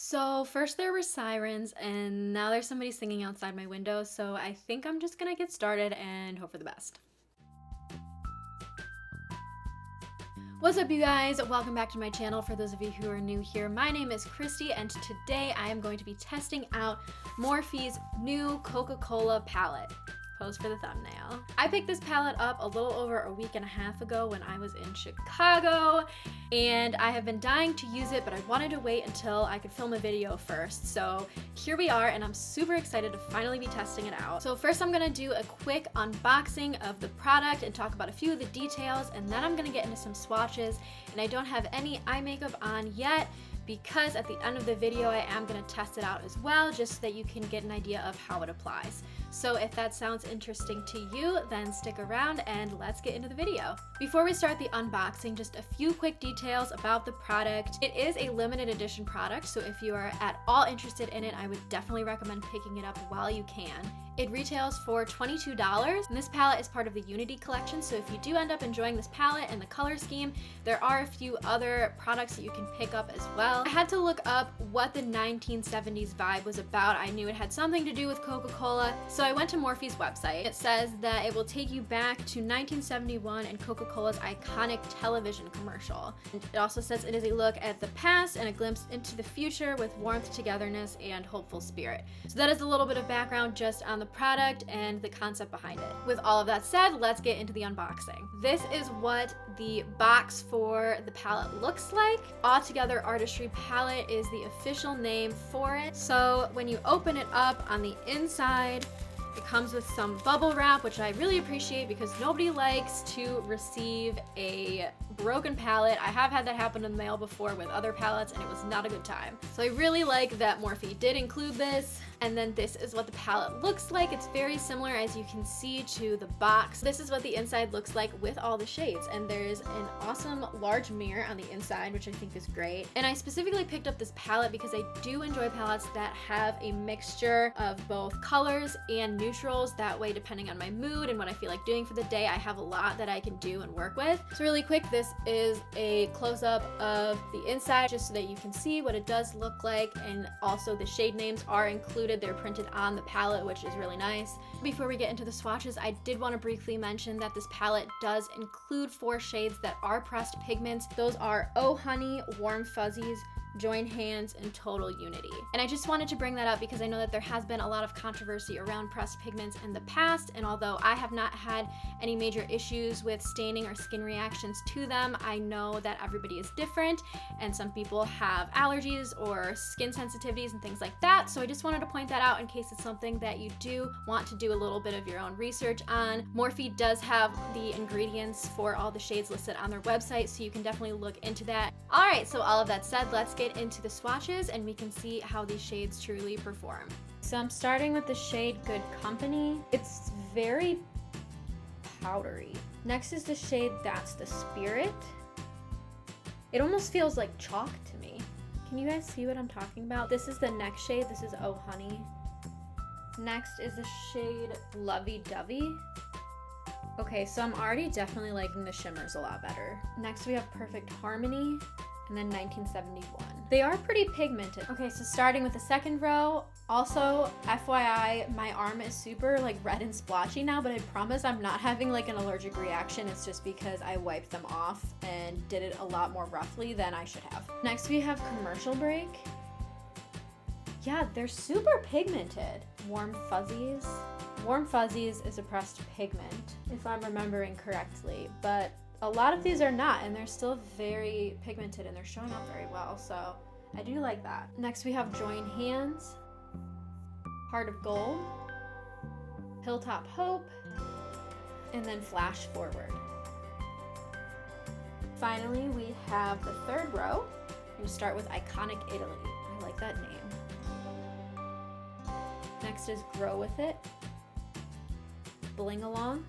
So first there were sirens and now there's somebody singing outside my window, so I think I'm just gonna get started and hope for the best. What's up, you guys? Welcome back to my channel. For those of you who are new here, my name is Christy and today I am going to be testing out Morphe's new Coca-Cola palette. Pose for the thumbnail. I picked this palette up a little over a week and a half ago when I was in Chicago, and I have been dying to use it, but I wanted to wait until I could film a video first. So here we are, and I'm super excited to finally be testing it out. So first I'm gonna do a quick unboxing of the product and talk about a few of the details, and then I'm gonna get into some swatches, and I don't have any eye makeup on yet, because at the end of the video I am going to test it out as well, just so that you can get an idea of how it applies. So if that sounds interesting to you, then stick around and let's get into the video. Before we start the unboxing, just a few quick details about the product. It is a limited edition product, so if you are at all interested in it, I would definitely recommend picking it up while you can. It retails for $22, and this palette is part of the Unity collection, so if you do end up enjoying this palette and the color scheme, there are a few other products that you can pick up as well. I had to look up what the 1970s vibe was about. I knew it had something to do with Coca-Cola, so I went to Morphe's website. It says that it will take you back to 1971 and Coca-Cola's iconic television commercial. And it also says it is a look at the past and a glimpse into the future with warmth, togetherness, and hopeful spirit. So that is a little bit of background just on the product and the concept behind it. With all of that said, let's get into the unboxing. This is what the box for the palette looks like. Altogether Artistry palette is the official name for it. So when you open it up, on the inside it comes with some bubble wrap, which I really appreciate because nobody likes to receive a broken palette. I have had that happen in the mail before with other palettes and it was not a good time. So I really like that Morphe did include this. And then this is what the palette looks like. It's very similar, as you can see, to the box. This is what the inside looks like with all the shades. And there's an awesome large mirror on the inside, which I think is great. And I specifically picked up this palette because I do enjoy palettes that have a mixture of both colors and neutrals. That way, depending on my mood and what I feel like doing for the day, I have a lot that I can do and work with. So really quick, this is a close-up of the inside, just so that you can see what it does look like. And also the shade names are included. They're printed on the palette, which is really nice. Before we get into the swatches, I did want to briefly mention that this palette does include 4 shades that are pressed pigments. Those are Oh Honey, Warm Fuzzies, Join Hands, and Total Unity. And I just wanted to bring that up because I know that there has been a lot of controversy around pressed pigments in the past, and although I have not had any major issues with staining or skin reactions to them, I know that everybody is different and some people have allergies or skin sensitivities and things like that. So I just wanted to point that out in case it's something that you do want to do a little bit of your own research on. Morphe does have the ingredients for all the shades listed on their website, so you can definitely look into that. All right, so all of that said, let's get into the swatches and we can see how these shades truly perform. So I'm starting with the shade Good Company. It's very powdery. Next is the shade That's the Spirit. It almost feels like chalk to me. Can you guys see what I'm talking about? This is the next shade. This is Oh Honey. Next is the shade Lovey Dovey. Okay, so I'm already definitely liking the shimmers a lot better. Next we have Perfect Harmony, and then 1971. They are pretty pigmented. Okay, so starting with the second row, also FYI, my arm is super like red and splotchy now, but I promise I'm not having like an allergic reaction. It's just because I wiped them off and did it a lot more roughly than I should have. Next we have Commercial Break. Yeah, they're super pigmented. Warm Fuzzies. Warm Fuzzies is a pressed pigment, if I'm remembering correctly, but a lot of these are not, and they're still very pigmented and they're showing up very well, so I do like that. Next we have Join Hands, Heart of Gold, Hilltop Hope, and then Flash Forward. Finally, we have the third row. I'm gonna start with Iconic Italy. I like that name. Next is Grow With It, Bling Along,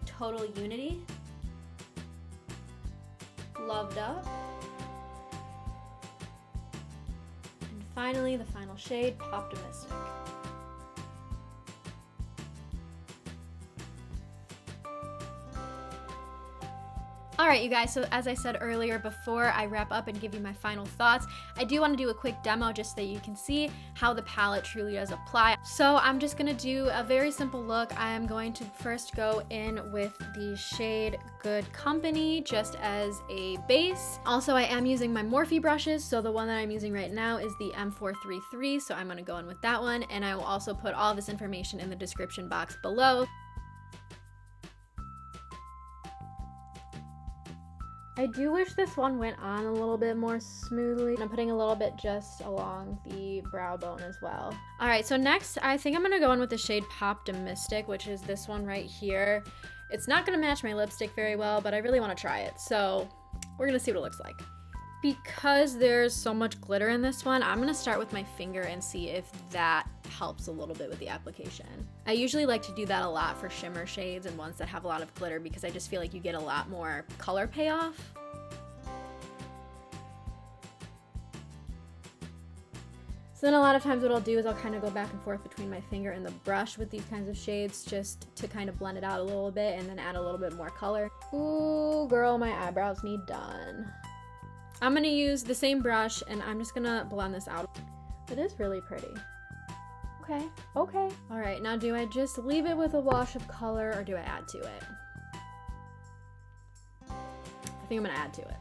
Total Unity, Loved Up, and finally the final shade, Poptimistic. Alright you guys, so as I said earlier, before I wrap up and give you my final thoughts, I do want to do a quick demo just so that you can see how the palette truly does apply. So I'm just going to do a very simple look. I am going to first go in with the shade Good Company just as a base. Also, I am using my Morphe brushes, so the one that I'm using right now is the M433, so I'm going to go in with that one, and I will also put all of this information in the description box below. I do wish this one went on a little bit more smoothly. I'm putting a little bit just along the brow bone as well. All right, so next I think I'm gonna go in with the shade Poptimistic, which is this one right here. It's not gonna match my lipstick very well, but I really wanna try it. So we're gonna see what it looks like. Because there's so much glitter in this one, I'm gonna start with my finger and see if that helps a little bit with the application. I usually like to do that a lot for shimmer shades and ones that have a lot of glitter because I just feel like you get a lot more color payoff. So then a lot of times what I'll do is I'll kind of go back and forth between my finger and the brush with these kinds of shades just to kind of blend it out a little bit and then add a little bit more color. Ooh, girl, my eyebrows need done. I'm gonna use the same brush and I'm just gonna blend this out. It is really pretty. Okay, okay. All right, now do I just leave it with a wash of color or do I add to it? I think I'm gonna add to it.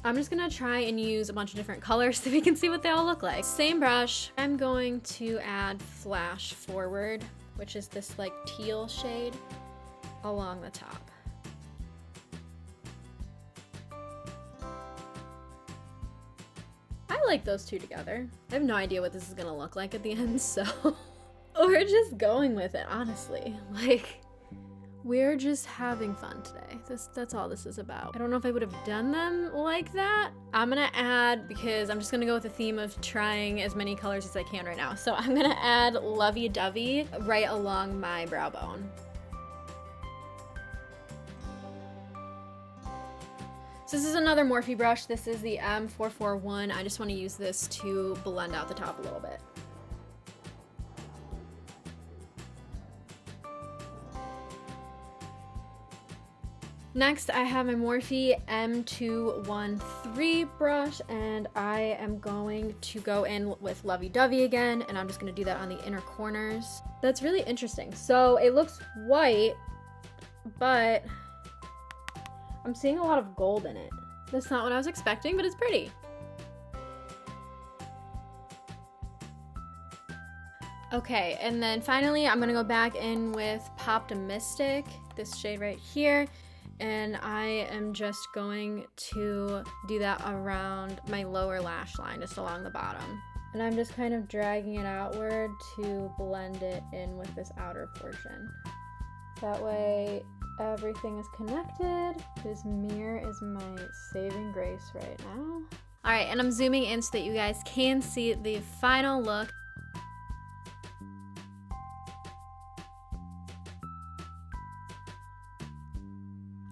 I'm just gonna try and use a bunch of different colors so we can see what they all look like. Same brush, I'm going to add Flash Forward, which is this like teal shade along the top. I like those two together. I have no idea what this is gonna look like at the end, so we're just going with it, honestly. Like, we're just having fun today. That's all this is about. I don't know if I would have done them like that. I'm gonna add, because I'm just gonna go with the theme of trying as many colors as I can right now. So I'm gonna add Lovey Dovey right along my brow bone. So this is another Morphe brush. This is the M441. I just want to use this to blend out the top a little bit. Next, I have my Morphe M213 brush, and I am going to go in with Lovey Dovey again, and I'm just going to do that on the inner corners. That's really interesting. So it looks white, but I'm seeing a lot of gold in it. That's not what I was expecting, but it's pretty. Okay, and then finally I'm gonna go back in with Poptimistic, this shade right here, and I am just going to do that around my lower lash line, just along the bottom. And I'm just kind of dragging it outward to blend it in with this outer portion. That way everything is connected. This mirror is my saving grace right now. All right, and I'm zooming in so that you guys can see the final look.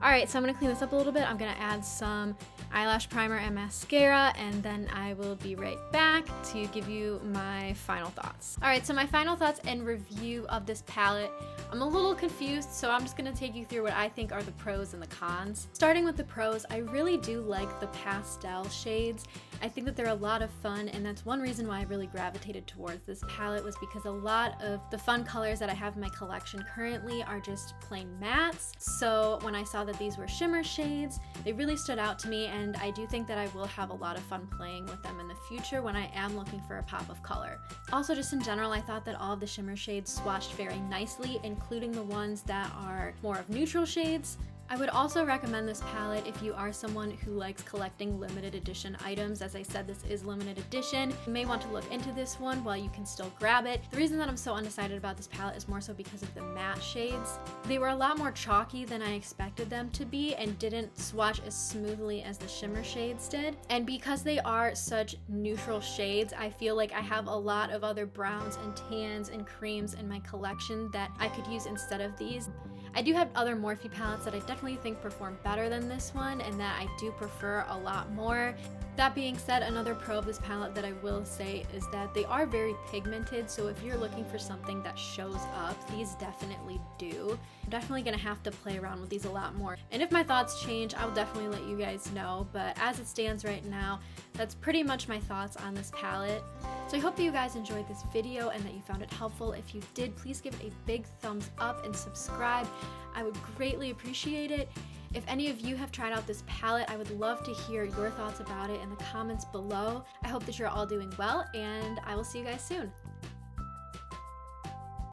All right, so I'm gonna clean this up a little bit. I'm gonna add some eyelash primer and mascara, and then I will be right back to give you my final thoughts. All right, so my final thoughts and review of this palette. I'm a little confused, so I'm just gonna take you through what I think are the pros and the cons. Starting with the pros, I really do like the pastel shades. I think that they're a lot of fun, and that's one reason why I really gravitated towards this palette, was because a lot of the fun colors that I have in my collection currently are just plain mattes. So when I saw that these were shimmer shades, they really stood out to me, and I do think that I will have a lot of fun playing with them in the future when I am looking for a pop of color. Also, just in general, I thought that all of the shimmer shades swatched very nicely, including the ones that are more of neutral shades. I would also recommend this palette if you are someone who likes collecting limited edition items. As I said, this is limited edition. You may want to look into this one while you can still grab it. The reason that I'm so undecided about this palette is more so because of the matte shades. They were a lot more chalky than I expected them to be and didn't swatch as smoothly as the shimmer shades did. And because they are such neutral shades, I feel like I have a lot of other browns and tans and creams in my collection that I could use instead of these. I do have other Morphe palettes that I definitely think perform better than this one and that I do prefer a lot more. That being said, another pro of this palette that I will say is that they are very pigmented, so if you're looking for something that shows up, these definitely do. I'm definitely gonna have to play around with these a lot more. And if my thoughts change, I'll definitely let you guys know, but as it stands right now, that's pretty much my thoughts on this palette. So I hope that you guys enjoyed this video and that you found it helpful. If you did, please give it a big thumbs up and subscribe. I would greatly appreciate it. If any of you have tried out this palette, I would love to hear your thoughts about it in the comments below. I hope that you're all doing well, and I will see you guys soon.